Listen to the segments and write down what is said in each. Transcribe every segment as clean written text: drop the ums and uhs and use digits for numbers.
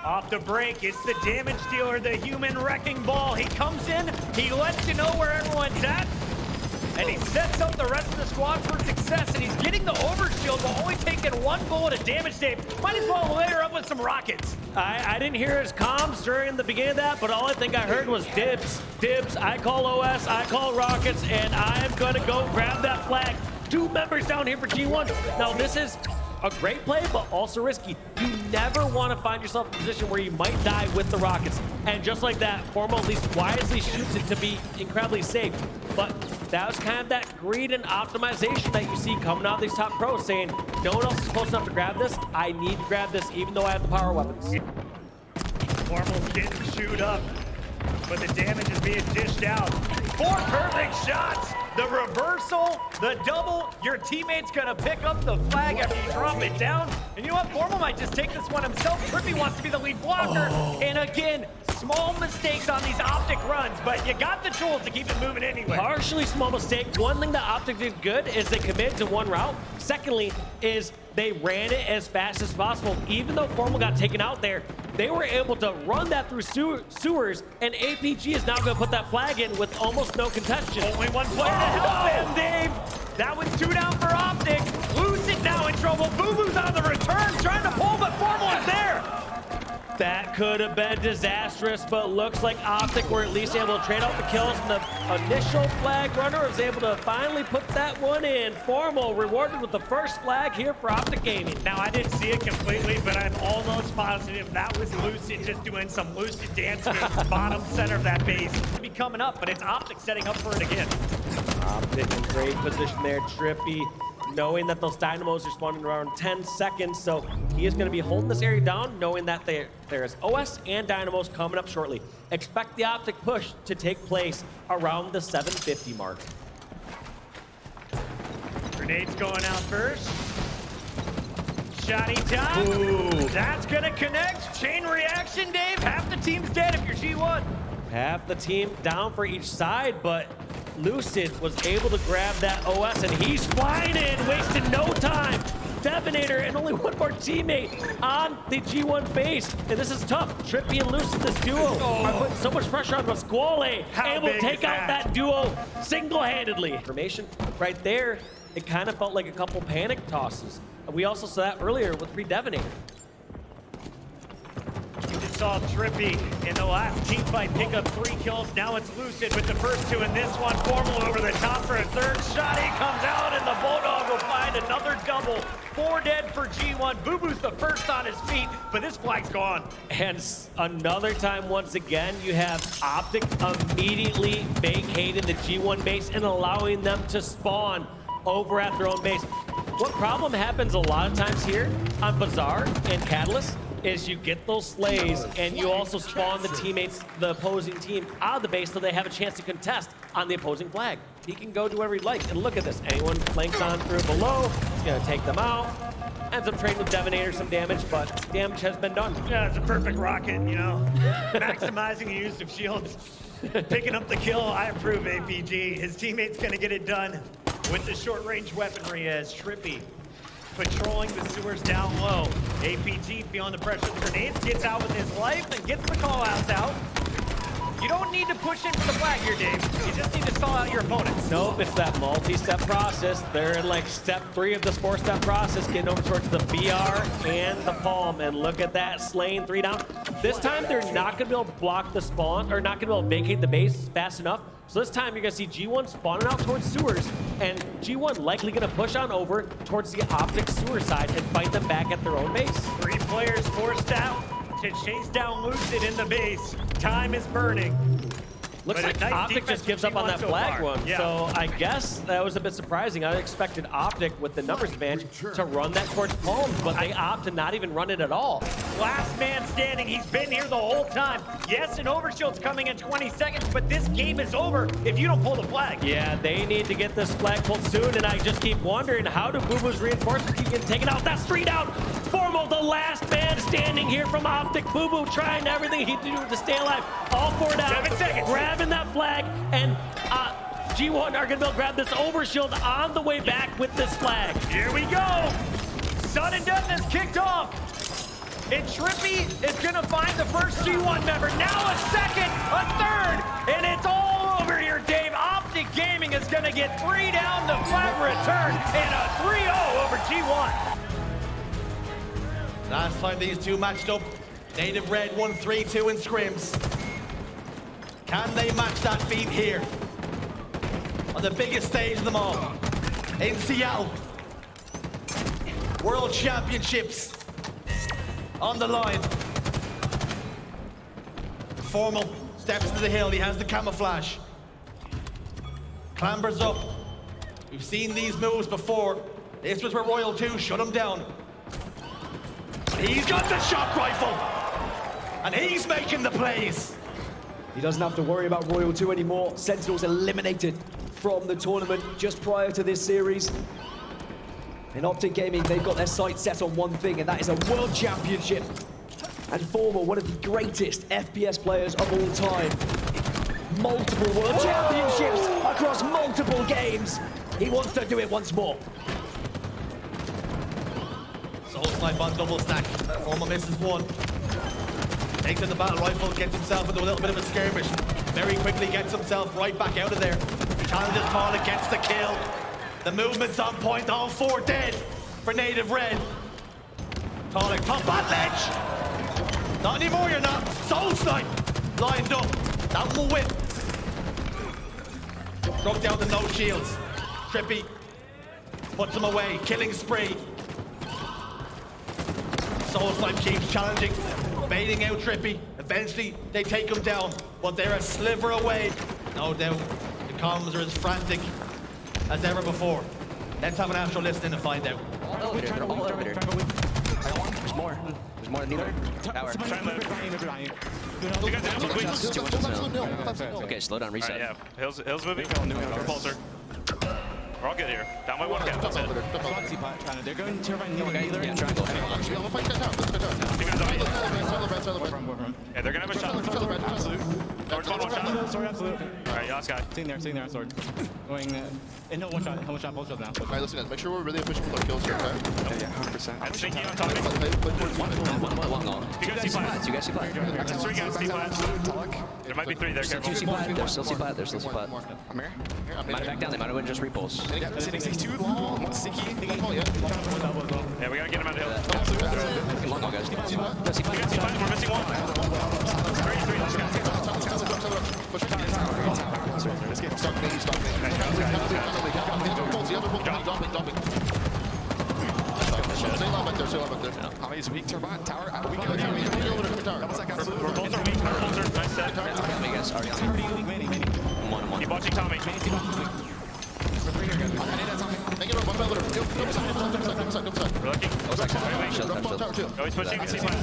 Off the break, it's the damage dealer, the human wrecking ball. He comes in, he lets you know where everyone's at, and he sets up the rest of the squad for success, and he's getting the overshield while only taking 1 bullet of damage, Dave. Might as well layer up with some rockets. I didn't hear his comms during the beginning of that, but all I think I heard was dibs. Dibs, I call OS, I call rockets, and I'm gonna go grab that flag. 2 members down here for G1. Now this is a great play, but also risky. You never want to find yourself in a position where you might die with the rockets. And just like that, Formal at least wisely shoots it to be incredibly safe. But that was kind of that greed and optimization that you see coming out of these top pros, saying, no one else is close enough to grab this. I need to grab this even though I have the power weapons. Formal's getting chewed up, but the damage is being dished out. 4 perfect shots. The reversal, the double, your teammate's gonna pick up the flag after you drop it down. And you know what, Formal might just take this one himself. Trippy wants to be the lead blocker. And again, small mistakes on these Optic runs, but you got the tools to keep it moving anyway. Partially small mistake. One thing that Optic did good is they committed to one route. Secondly is they ran it as fast as possible. Even though Formal got taken out there, they were able to run that through sewers, and APG is now going to put that flag in with almost no contention. Only 1 player to help him, Dave. That was 2 down for Optic. Lucid now in trouble. Boo Boo's on the return, trying to pull, but Formal is there. That could have been disastrous, but looks like Optic were at least able to trade out the kills, and the initial flag runner was able to finally put that one in. Formal rewarded with the first flag here for Optic Gaming. Now, I didn't see it completely, but I'm almost positive that was Lucid just doing some Lucid dance moves, bottom center of that base. It'll be coming up, but it's Optic setting up for it again. Optic in great position there. Trippy knowing that those Dynamos are spawning around 10 seconds, so he is going to be holding this area down, knowing that there's OS and Dynamos coming up shortly. Expect the Optic push to take place around the 750 mark. Grenades going out first. Shotty time. Ooh. That's going to connect. Chain reaction, Dave. Half the team's dead if you're G1. Half the team down for each side, but Lucid was able to grab that OS, and he's flying in, wasting no time. Devonator and only 1 more teammate on the G1 base, and this is tough. Trippy and Lucid, this duo, are putting so much pressure on Pasquale, able to take out that duo single-handedly. Information right there, it kind of felt like a couple panic tosses. We also saw that earlier with Devonator. We just saw Trippy in the last team fight pick up 3 kills. Now it's Lucid with the first 2 in this one. Formal over the top for a 3rd shot. He comes out, and the Bulldog will find another double. 4 dead for G1. Boo Boo's the first on his feet, but this flag's gone. And another time, once again, you have Optic immediately vacating the G1 base and allowing them to spawn over at their own base. What problem happens a lot of times here on Bazaar and Catalyst is you get those slays and you also spawn the teammates, the opposing team, out of the base so they have a chance to contest on the opposing flag. He can go do whatever he likes. And look at this. Anyone flanks on through below, he's going to take them out. Ends up trading with Devonator some damage, but damage has been done. Yeah, it's a perfect rocket, you know. Maximizing the use of shields. Picking up the kill, I approve APG. His teammate's going to get it done with the short-range weaponry as Trippy patrolling the sewers down low. APG feeling the pressure of the grenades, gets out with his life and gets the call-outs out. You don't need to push in for the flag here, Dave. You just need to stall out your opponents. Nope, it's that multi-step process. They're in like step 3 of this 4-step process, getting over towards the BR and the palm. And look at that, slaying 3 down. This time, they're not going to be able to block the spawn, or not going to be able to vacate the base fast enough. So this time, you're going to see G1 spawning out towards sewers, and G1 likely going to push on over towards the Optic sewer side and fight them back at their own base. 3 players forced out to chase down Lucid in the base. Time is burning. Looks like nice Optic just gives up on that so flag far. one. Yeah. So I guess that was a bit surprising. I expected Optic with the numbers advantage to run that towards palms, but they opt to not even run it at all. Last man standing. He's been here the whole time. Yes, an overshield's coming in 20 seconds, but this game is over if you don't pull the flag. Yeah, they need to get this flag pulled soon, and I just keep wondering, how do Boo Boo's reinforcements keep getting taken out? That's 3 down. Formal, the last man standing here from Optic. Boo Boo trying everything he can do to stay alive. All 4 down. 7 seconds. Grabbing that flag, and G1 are going to be able to grab this overshield on the way back with this flag. Here we go. Sudden death has kicked off. And Trippy is gonna find the first G1 member. Now a second, a third, and it's all over here, Dave. Optic Gaming is gonna get 3 down, the flag return, and a 3-0 over G1. Last time these two matched up, Native Red won 3-2 in scrims. Can they match that feat here? On the biggest stage of them all, in Seattle. World Championships on the line. Formal steps to the hill, he has the camouflage. Clambers up. We've seen these moves before. This was where Royal 2 shut him down. He's got the shock rifle, and he's making the plays. He doesn't have to worry about Royal 2 anymore. Sentinels eliminated from the tournament just prior to this series. In Optic Gaming, they've got their sights set on one thing, and that is a World Championship. And former, one of the greatest FPS players of all time. Multiple World Championships across multiple games. He wants to do it once more. Soul snipe on double stack. Formal misses one. Takes in the battle rifle, gets himself into a little bit of a skirmish. Very quickly gets himself right back out of there. Challenges Pollock, gets the kill. The movement's on point, all 4 dead for Native Red. Pollock, top bat ledge. Not anymore, you're not. Soul snipe lined up. That will win. Struck down to no shields. Trippy puts him away, killing spree. Soul snipe keeps challenging, baiting out Trippy. Eventually, they take him down, but they're a sliver away. No doubt, the comms are as frantic as ever before. Let's have an astro listening to find out. All elevator, they're all elevator. There's more. There's more than either. Tower. Okay, slow down, reset. Yeah, Hill's moving. Repulsor. We're all good here. Down by 1 cap, that's it. They're going turbine either. Yeah, triangle. Yeah, they're gonna have a shot. Absolute. Sword, one shot. Sword, absolute. Alright, last guy. Sitting there, sword. Going, and no, one shot, both shots now. Alright, listen guys, make sure we're really efficient with our kills here, okay? Yeah, 100%. And sneaky on top of me. One long. You guys see flat. You guys see flat. That's 3 guys, see flat. There might be 3 there, Still careful. 2 see flat. There's still see flat. There's still see flat. I'm here. Might have backed down. They might have went just repulse. Sitting 6-2 long, one sticky. Yeah. Yeah, we gotta get him out of hill. Long guys. You guys see flat? We're missing 1. 3, last guy. Push it. Stop me. The other one, dumping. Stay low back there. How many is weak turbine? Tower? We can go over to tower. Repulsor weak, repulsor. Nice set. How many guys? One. Keep watching Tommy. Make it up, one better. Go side. We're looking. Tower 2. Oh, he's pushing, you see flat.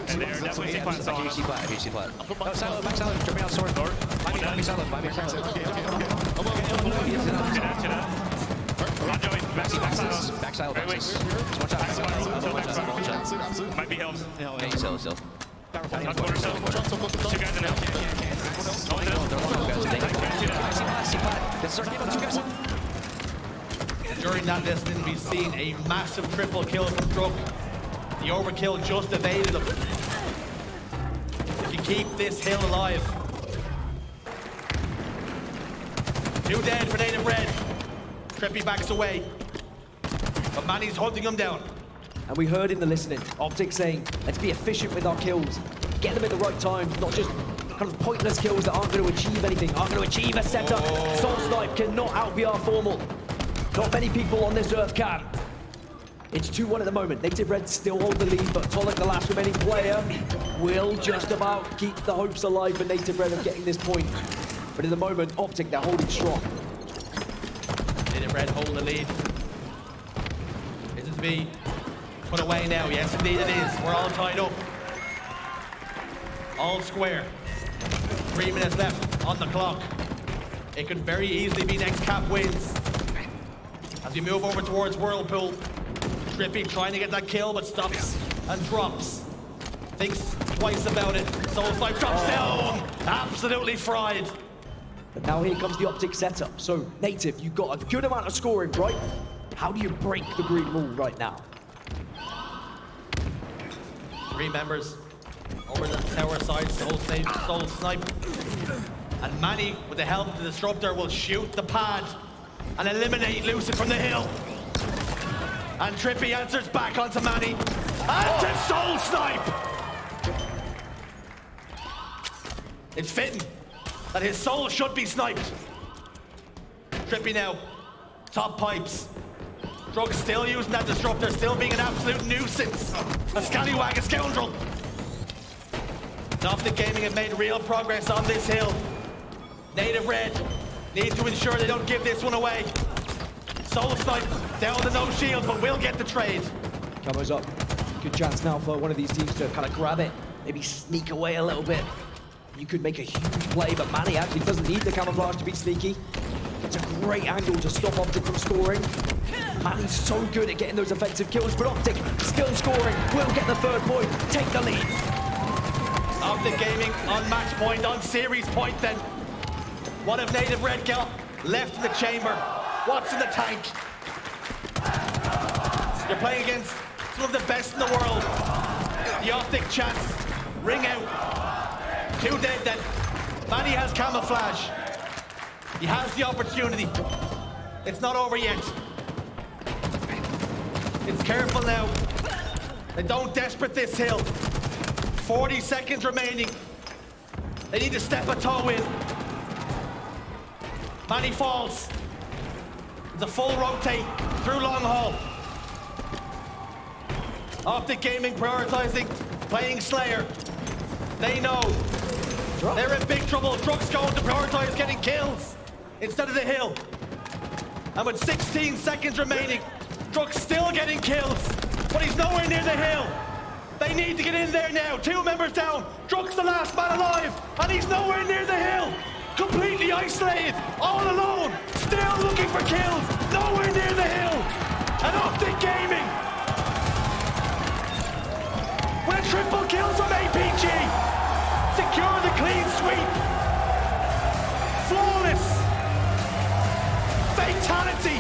And they're definitely see flat. I hear you see flat. Oh, silo, back silo. Jumping out sword. Might be silo. Chin out. Run, Joey. Back silo. Back silo. Wait. One shot. Might be Hills. Hey, still. Not quarter cell. 2 guys in Hill. All in Hill. They're long guys. See flat. Let's start giving 2 guys. During that listing, we've seen a massive triple kill from Druk. The overkill just evaded him. To keep this hill alive. 2 dead for Native Red. Trippy backs away. But Manny's hunting him down. And we heard in the listening, Optic saying, let's be efficient with our kills. Get them at the right time, not just kind of pointless kills that aren't going to achieve anything, aren't going to achieve a setup. Soul Snipe cannot out-BR Formal. Not many people on this earth can. It's 2-1 at the moment. Native Red still hold the lead, but Tolek, the last remaining player, will just about keep the hopes alive for Native Red of getting this point. But in the moment, Optic, they're holding strong. Native Red hold the lead. Is it to be put away now? Yes, indeed it is. We're all tied up. All square. 3 minutes left on the clock. It could very easily be next cap wins. As we move over towards Whirlpool, Trippy trying to get that kill, but stops and drops. Thinks twice about it. Soul Snipe drops down. Absolutely fried. But now here comes the Optic setup. So, Native, you've got a good amount of scoring, right? How do you break the green rule right now? 3 members over the tower side, Soul Snipe. And Manny, with the help of the Disruptor, will shoot the pad and eliminate Lucid from the hill. And Trippy answers back onto Manny. And to Soul Snipe! It's fitting that his soul should be sniped. Trippy now, top pipes. Drug still using that Disruptor, still being an absolute nuisance. A scallywag, a scoundrel. Optic Gaming have made real progress on this hill. Native Red need to ensure they don't give this one away. Soul Snipe down to no shield, but will get the trade. Camos up. Good chance now for one of these teams to kind of grab it, maybe sneak away a little bit. You could make a huge play, but Manny actually doesn't need the camouflage to be sneaky. It's a great angle to stop Optic from scoring. Manny's so good at getting those effective kills, but Optic still scoring, will get the 3rd point, take the lead. Optic Gaming on match point, on series point then. What have Native Red got left in the chamber? What's in the tank? You're playing against some of the best in the world. The Optic chance, ring out. 2 dead then. Manny has camouflage. He has the opportunity. It's not over yet. It's careful now. They don't desperate this hill. 40 seconds remaining. They need to step a toe in. Manny falls. It's a full rotate through long haul. Optic Gaming prioritizing playing Slayer. They know they're in big trouble. Drug's going to prioritize getting kills instead of the hill. And with 16 seconds remaining, Drug's still getting kills, but he's nowhere near the hill. They need to get in there now. 2 members down. Drug's the last man alive, and he's nowhere near the hill. Completely isolated, all alone, still looking for kills, nowhere near the hill. And Optic Gaming with a triple kill from APG. Secure the clean sweep. Flawless. Fatality.